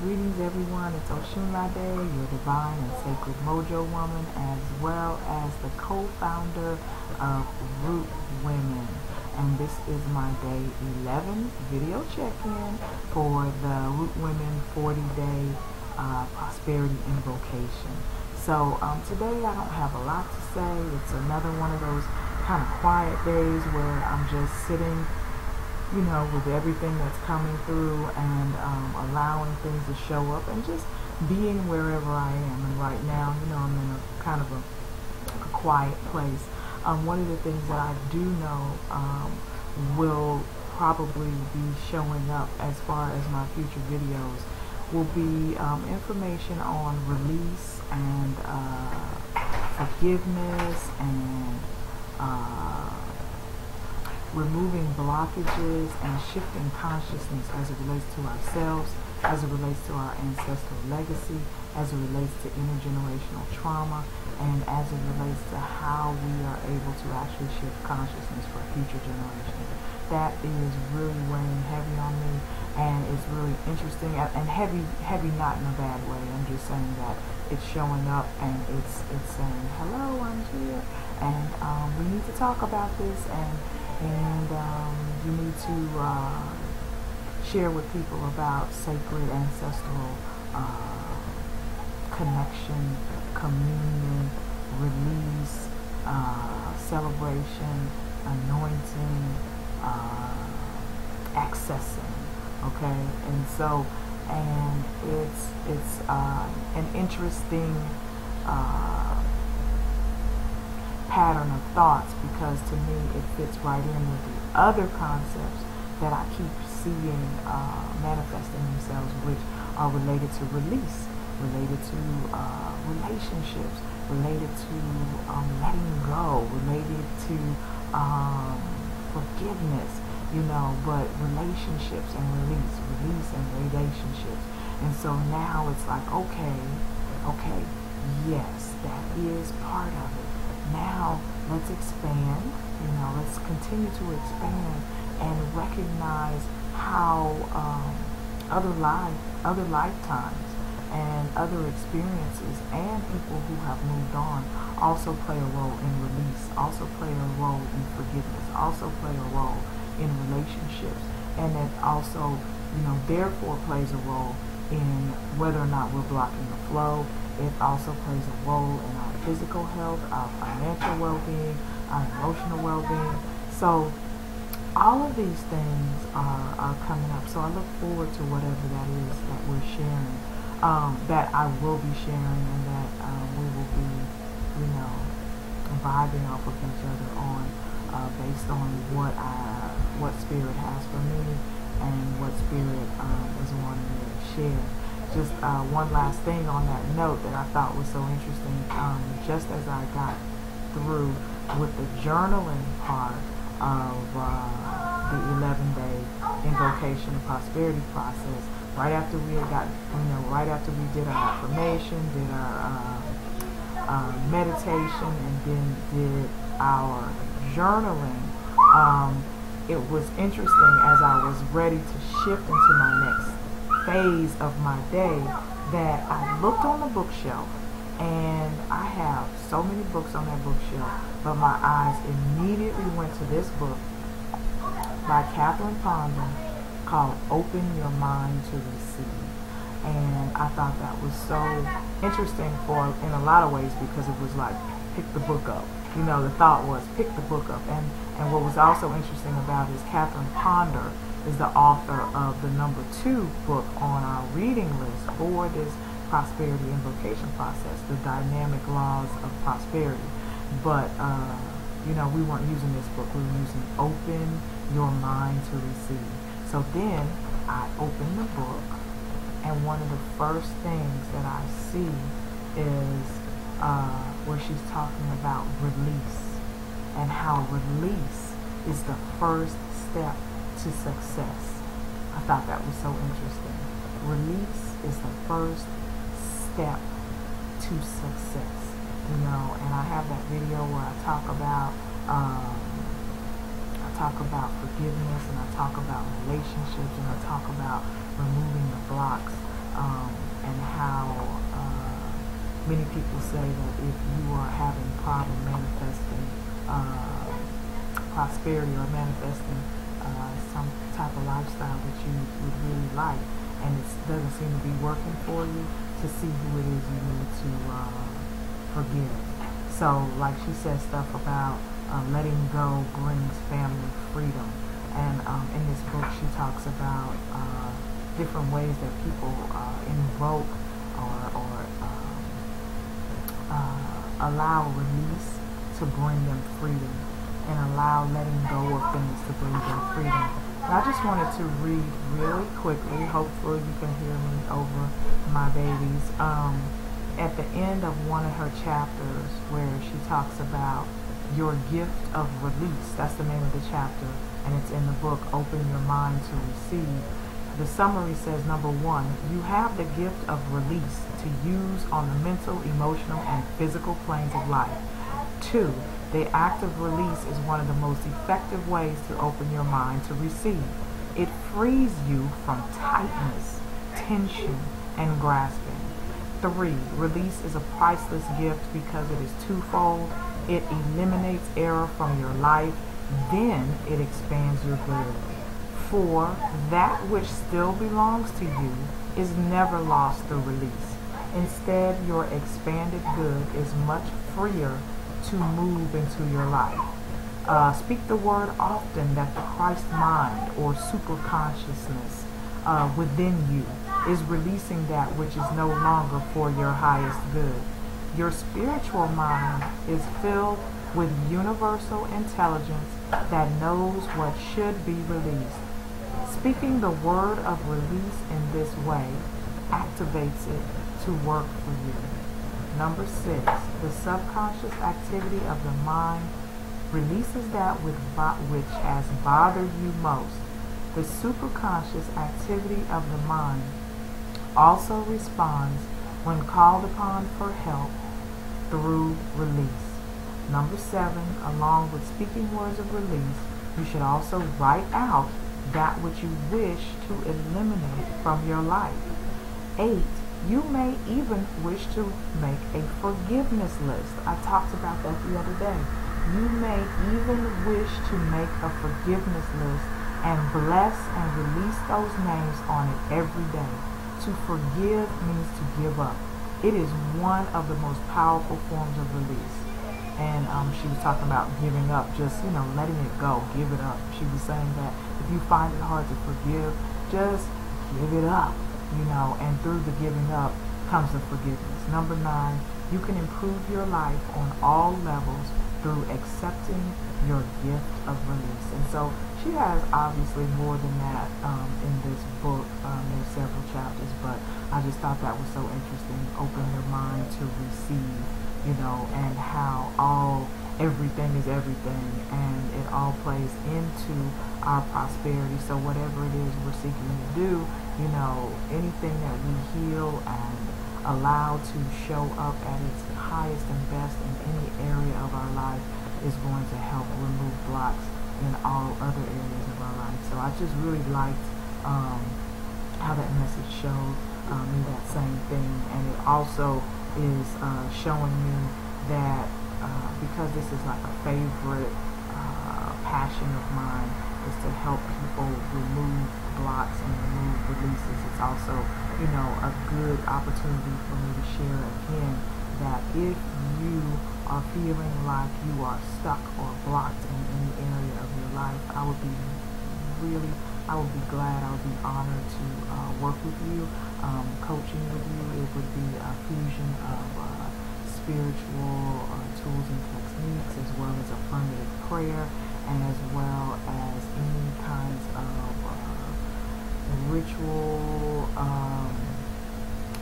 Greetings everyone, it's Osunlade, your divine and sacred mojo woman, as well as the co-founder of Wombmyn. And this is my day 11 video check-in for the Wombmyn 40-day prosperity invocation. So today I don't have a lot to say. It's another one of those kind of quiet days where I'm just sitting, you know, with everything that's coming through and allowing things to show up and just being wherever I am. And right now, you know, I'm in a kind of a quiet place. One of the things that I do know will probably be showing up as far as my future videos will be information on release and forgiveness and removing blockages and shifting consciousness as it relates to ourselves, as it relates to our ancestral legacy, as it relates to intergenerational trauma, and as it relates to how we are able to actually shift consciousness for future generations. That is really weighing heavy on me, and it's really interesting, and heavy not in a bad way. I'm just saying that it's showing up and it's saying, hello, I'm here, and we need to talk about this, and you need to share with people about sacred ancestral connection, communion, release, celebration, anointing, accessing, okay? And so, and it's an interesting pattern of thoughts, because to me it fits right in with the other concepts that I keep seeing manifesting themselves, which are related to release, related to relationships, related to letting go, related to forgiveness, you know, but relationships and release and relationships. And so now it's like, okay, yes, that is part of it. Now let's expand, you know, let's continue to expand and recognize how other lifetimes and other experiences and people who have moved on also play a role in release, also play a role in forgiveness, also play a role in relationships, and it also, you know, therefore plays a role in whether or not we're blocking the flow. It also plays a role in our physical health, our financial well-being, our emotional well-being. So all of these things are coming up. So I look forward to whatever that is that we're sharing, that I will be sharing, and that we will be, you know, vibing off of each other on, based on what Spirit has for me and what Spirit is wanting me to share. Just one last thing on that note that I thought was so interesting. Just as I got through with the journaling part of the 11-day invocation and prosperity process, right after we had got, you know, right after we did our affirmation, did our meditation, and then did our journaling, it was interesting as I was ready to shift into my next phase of my day that I looked on the bookshelf, and I have so many books on that bookshelf, but my eyes immediately went to this book by Catherine Ponder called Open Your Mind to Receive. And I thought that was so interesting in a lot of ways, because it was like, pick the book up. You know, the thought was, pick the book up. And what was also interesting about it is Catherine Ponder is the author of the #2 book on our reading list for this prosperity invocation process, The Dynamic Laws of Prosperity. But, you know, we weren't using this book. We were using Open Your Mind to Receive. So then I opened the book, and one of the first things that I see is where she's talking about release, and how release is the first step to success. I thought that was so interesting. Release is the first step to success, you know. And I have that video where I talk about forgiveness, and I talk about relationships, and I talk about removing the blocks Many people say that if you are having problem manifesting prosperity or manifesting some type of lifestyle that you would really like, and it doesn't seem to be working for you, to see who it is you need to forgive. So, like she says stuff about letting go brings family freedom, and in this book she talks about different ways that people invoke or allow release to bring them freedom, and allow letting go of things to bring them freedom. And I just wanted to read really quickly, hopefully you can hear me over my babies, at the end of one of her chapters where she talks about your gift of release. That's the name of the chapter, and it's in the book Open Your Mind to Receive. The summary says, number 1, you have the gift of release to use on the mental, emotional, and physical planes of life. 2, the act of release is one of the most effective ways to open your mind to receive. It frees you from tightness, tension, and grasping. 3, release is a priceless gift because it is twofold. It eliminates error from your life, then it expands your good. 4, that which still belongs to you is never lost through release. Instead, your expanded good is much freer to move into your life. Speak the word often that the Christ mind or super consciousness within you is releasing that which is no longer for your highest good. Your spiritual mind is filled with universal intelligence that knows what should be released. Speaking the word of release in this way activates it to work for you. Number 6, the subconscious activity of the mind releases that which has bothered you most. The superconscious activity of the mind also responds when called upon for help through release. Number 7, along with speaking words of release, you should also write out that which you wish to eliminate from your life. 8, you may even wish to make a forgiveness list. I talked about that the other day. You may even wish to make a forgiveness list and bless and release those names on it every day. To forgive means to give up. It is one of the most powerful forms of release. And she was talking about giving up, just, letting it go, give it up. She was saying that if you find it hard to forgive, just give it up, and through the giving up comes the forgiveness. Number 9, you can improve your life on all levels through accepting your gift of release. And so she has obviously more than that in this book. There's several chapters, but I just thought that was so interesting. Open your mind to receive, and how everything is everything, and it all plays into our prosperity. So whatever it is we're seeking to do, anything that we heal and allow to show up at its highest and best in any area of our life is going to help remove blocks in all other areas of our life. So I just really liked how that message showed me that same thing, and it also is showing me that because this is like a favorite passion of mine, is to help people remove blocks and remove releases. It's also, a good opportunity for me to share again that if you are feeling like you are stuck or blocked in any area of your life, I would be glad, I would be honored to work with you, coaching with you. It would be a fusion of spiritual tools and techniques, as well as affirmative prayer, and as well as any kinds of ritual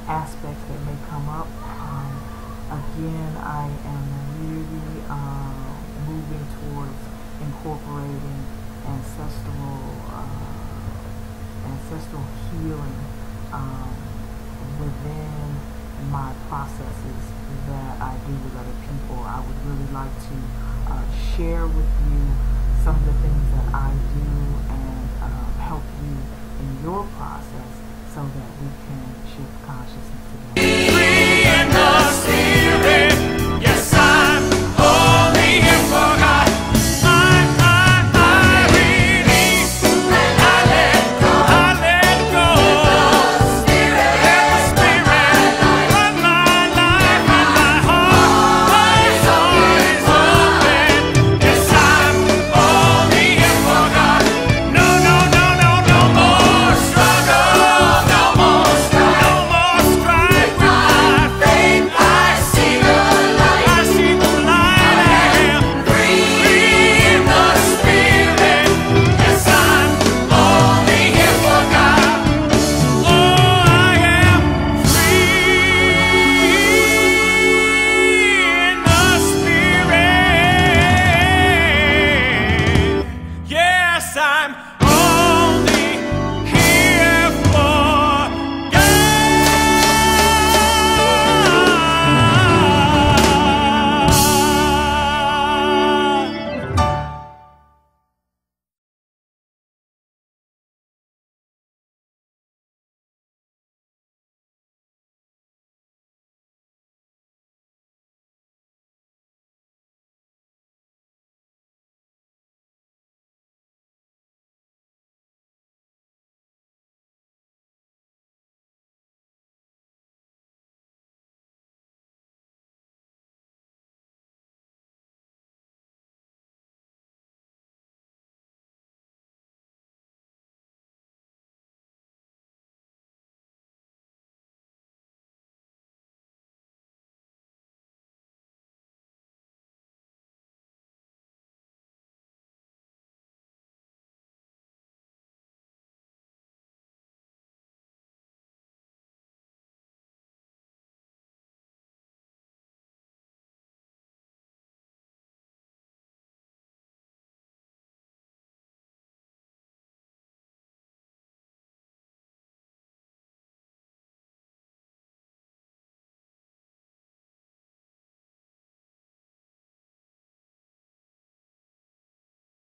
aspects that may come up. Again, I am really moving towards incorporating ancestral healing within my processes that I do with other people. I would really like to share with you some of the things that I do and help you in your process so that we can shift consciousness together.